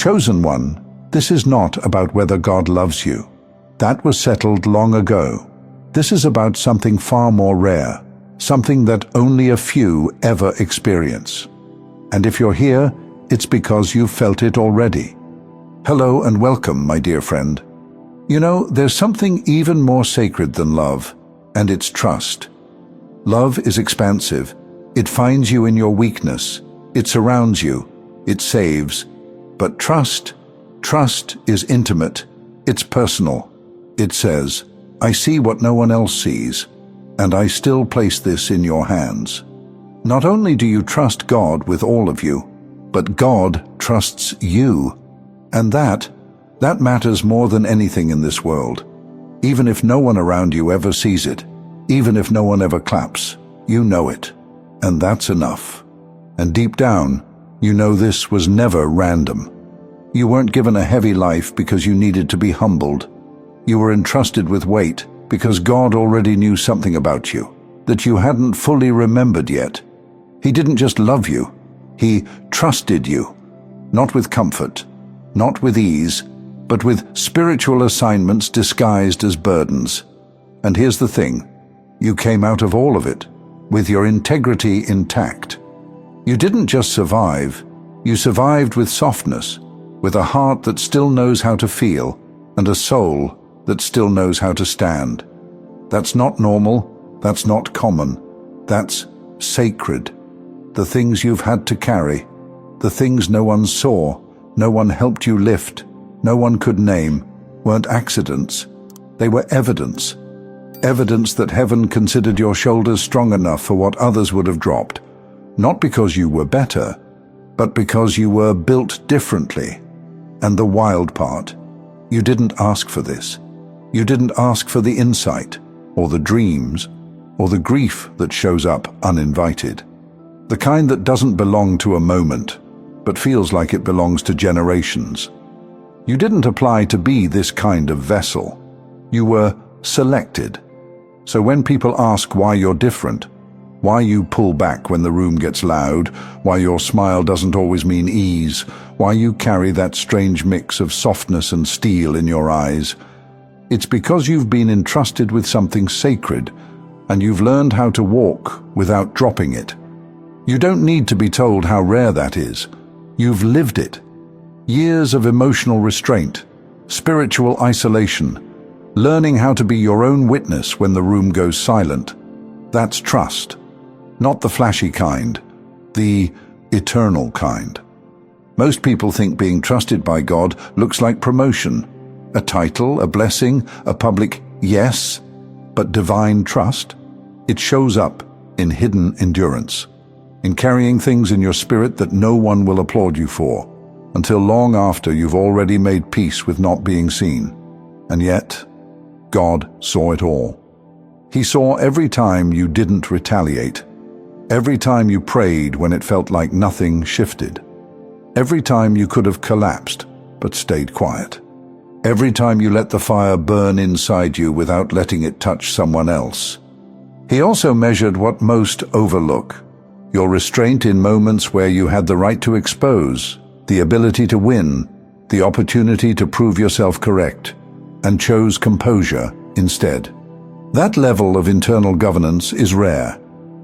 Chosen one, this is not about whether God loves you. That was settled long ago. This is about something far more rare, something that only a few ever experience. And if you're here, it's because you've felt it already. Hello and welcome, my dear friend. You know, there's something even more sacred than love, and it's trust. Love is expansive. It finds you in your weakness. It surrounds you. It saves. But trust is intimate. It's personal. It says, I see what no one else sees, and I still place this in your hands. Not only do you trust God with all of you, but God trusts you. And that matters more than anything in this world. Even if no one around you ever sees it, even if no one ever claps, you know it. And that's enough. And deep down, you know this was never random. You weren't given a heavy life because you needed to be humbled. You were entrusted with weight because God already knew something about you that you hadn't fully remembered yet. He didn't just love you, He trusted you, not with comfort, not with ease, but with spiritual assignments disguised as burdens. And here's the thing, you came out of all of it with your integrity intact. You didn't just survive, you survived with softness, with a heart that still knows how to feel, and a soul that still knows how to stand. That's not normal, that's not common, that's sacred. The things you've had to carry, the things no one saw, no one helped you lift, no one could name, weren't accidents. They were evidence. Evidence that heaven considered your shoulders strong enough for what others would have dropped. Not because you were better, but because you were built differently. And the wild part, you didn't ask for this. You didn't ask for the insight, or the dreams, or the grief that shows up uninvited. The kind that doesn't belong to a moment, but feels like it belongs to generations. You didn't apply to be this kind of vessel. You were selected. So when people ask why you're different, why you pull back when the room gets loud, why your smile doesn't always mean ease, why you carry that strange mix of softness and steel in your eyes, it's because you've been entrusted with something sacred, and you've learned how to walk without dropping it. You don't need to be told how rare that is. You've lived it. Years of emotional restraint, spiritual isolation, learning how to be your own witness when the room goes silent. That's trust. Not the flashy kind, the eternal kind. Most people think being trusted by God looks like promotion, a title, a blessing, a public yes, but divine trust, it shows up in hidden endurance, in carrying things in your spirit that no one will applaud you for, until long after you've already made peace with not being seen. And yet, God saw it all. He saw every time you didn't retaliate, every time you prayed when it felt like nothing shifted, every time you could have collapsed but stayed quiet, every time you let the fire burn inside you without letting it touch someone else. He also measured what most overlook, your restraint in moments where you had the right to expose, the ability to win, the opportunity to prove yourself correct, and chose composure instead. That level of internal governance is rare.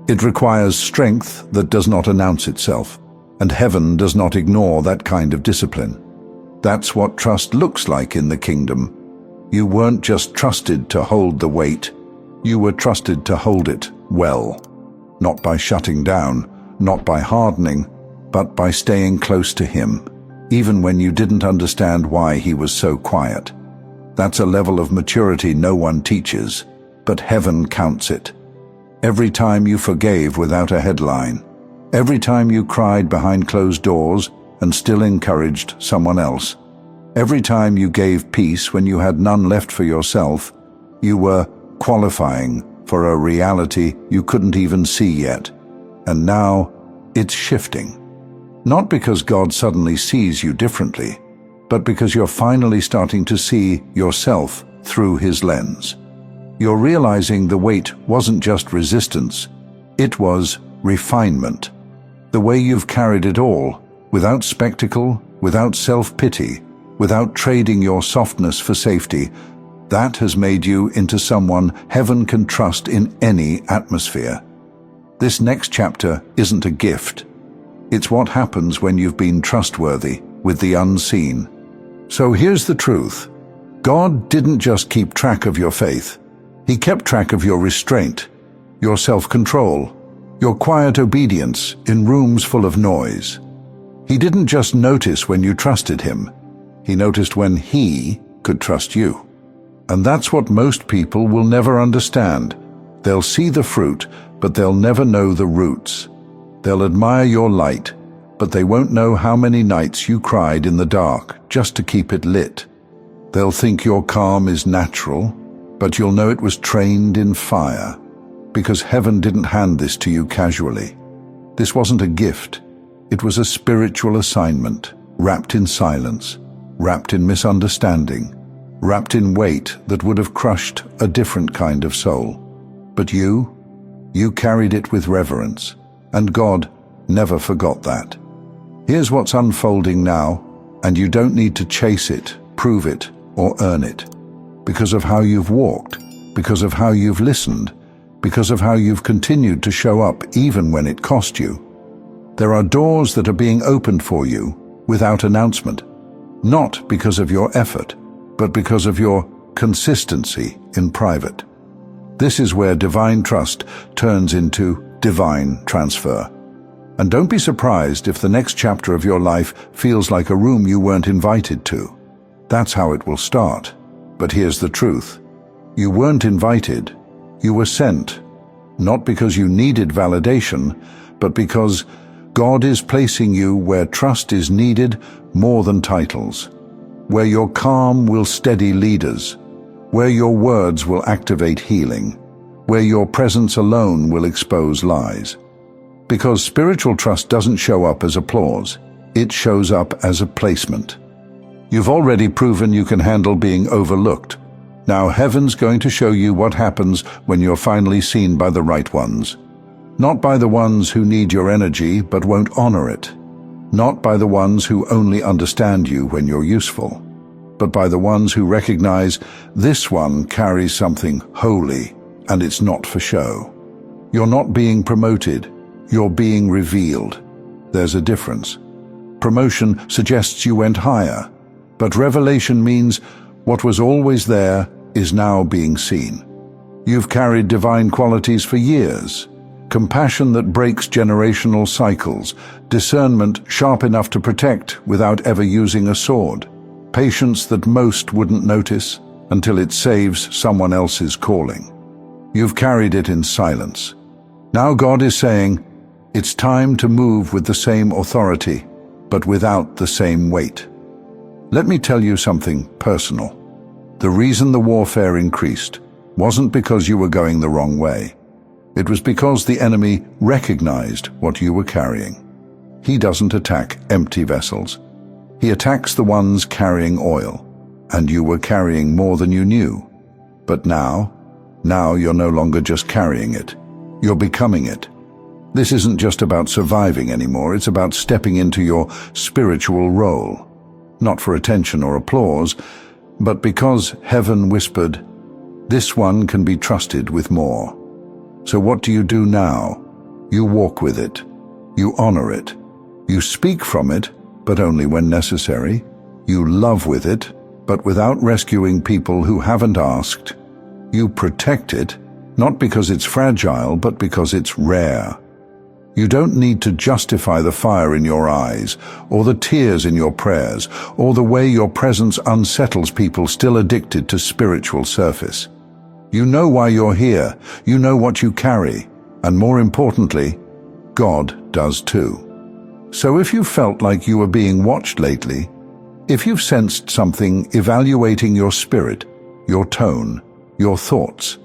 It requires strength that does not announce itself, and heaven does not ignore that kind of discipline. That's what trust looks like in the kingdom. You weren't just trusted to hold the weight, you were trusted to hold it well. Not by shutting down, not by hardening, but by staying close to Him, even when you didn't understand why He was so quiet. That's a level of maturity no one teaches, but heaven counts it. Every time you forgave without a headline, every time you cried behind closed doors and still encouraged someone else, every time you gave peace when you had none left for yourself, you were qualifying for a reality you couldn't even see yet. And now it's shifting. Not because God suddenly sees you differently, but because you're finally starting to see yourself through His lens. You're realizing the weight wasn't just resistance, it was refinement. The way you've carried it all, without spectacle, without self-pity, without trading your softness for safety, that has made you into someone heaven can trust in any atmosphere. This next chapter isn't a gift. It's what happens when you've been trustworthy with the unseen. So here's the truth. God didn't just keep track of your faith. He kept track of your restraint, your self-control, your quiet obedience in rooms full of noise. He didn't just notice when you trusted him. He noticed when he could trust you. And that's what most people will never understand. They'll see the fruit, but they'll never know the roots. They'll admire your light, but they won't know how many nights you cried in the dark just to keep it lit. They'll think your calm is natural, but you'll know it was trained in fire, because heaven didn't hand this to you casually. This wasn't a gift. It was a spiritual assignment, wrapped in silence, wrapped in misunderstanding, wrapped in weight that would have crushed a different kind of soul. But you carried it with reverence, and God never forgot that. Here's what's unfolding now, and you don't need to chase it, prove it, or earn it. Because of how you've walked, because of how you've listened, because of how you've continued to show up even when it cost you. There are doors that are being opened for you without announcement, not because of your effort, but because of your consistency in private. This is where divine trust turns into divine transfer. And don't be surprised if the next chapter of your life feels like a room you weren't invited to. That's how it will start. But here's the truth. You weren't invited. You were sent. Not because you needed validation, but because God is placing you where trust is needed more than titles, where your calm will steady leaders, where your words will activate healing, where your presence alone will expose lies. Because spiritual trust doesn't show up as applause, it shows up as a placement. You've already proven you can handle being overlooked. Now heaven's going to show you what happens when you're finally seen by the right ones. Not by the ones who need your energy but won't honor it. Not by the ones who only understand you when you're useful, but by the ones who recognize this one carries something holy and it's not for show. You're not being promoted, you're being revealed. There's a difference. Promotion suggests you went higher, but revelation means what was always there is now being seen. You've carried divine qualities for years. Compassion that breaks generational cycles, discernment sharp enough to protect without ever using a sword, patience that most wouldn't notice until it saves someone else's calling. You've carried it in silence. Now God is saying, it's time to move with the same authority, but without the same weight. Let me tell you something personal. The reason the warfare increased wasn't because you were going the wrong way. It was because the enemy recognized what you were carrying. He doesn't attack empty vessels. He attacks the ones carrying oil, and you were carrying more than you knew. But now you're no longer just carrying it. You're becoming it. This isn't just about surviving anymore, it's about stepping into your spiritual role. Not for attention or applause, but because heaven whispered, this one can be trusted with more. So what do you do now? You walk with it. You honor it. You speak from it, but only when necessary. You love with it, but without rescuing people who haven't asked. You protect it, not because it's fragile, but because it's rare. You don't need to justify the fire in your eyes, or the tears in your prayers, or the way your presence unsettles people still addicted to spiritual surface. You know why you're here, you know what you carry, and more importantly, God does too. So if you felt like you were being watched lately, if you've sensed something evaluating your spirit, your tone, your thoughts,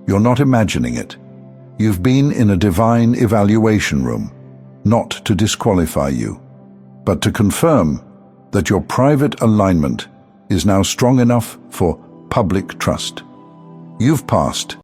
you're not imagining it. You've been in a divine evaluation room, not to disqualify you, but to confirm that your private alignment is now strong enough for public trust. You've passed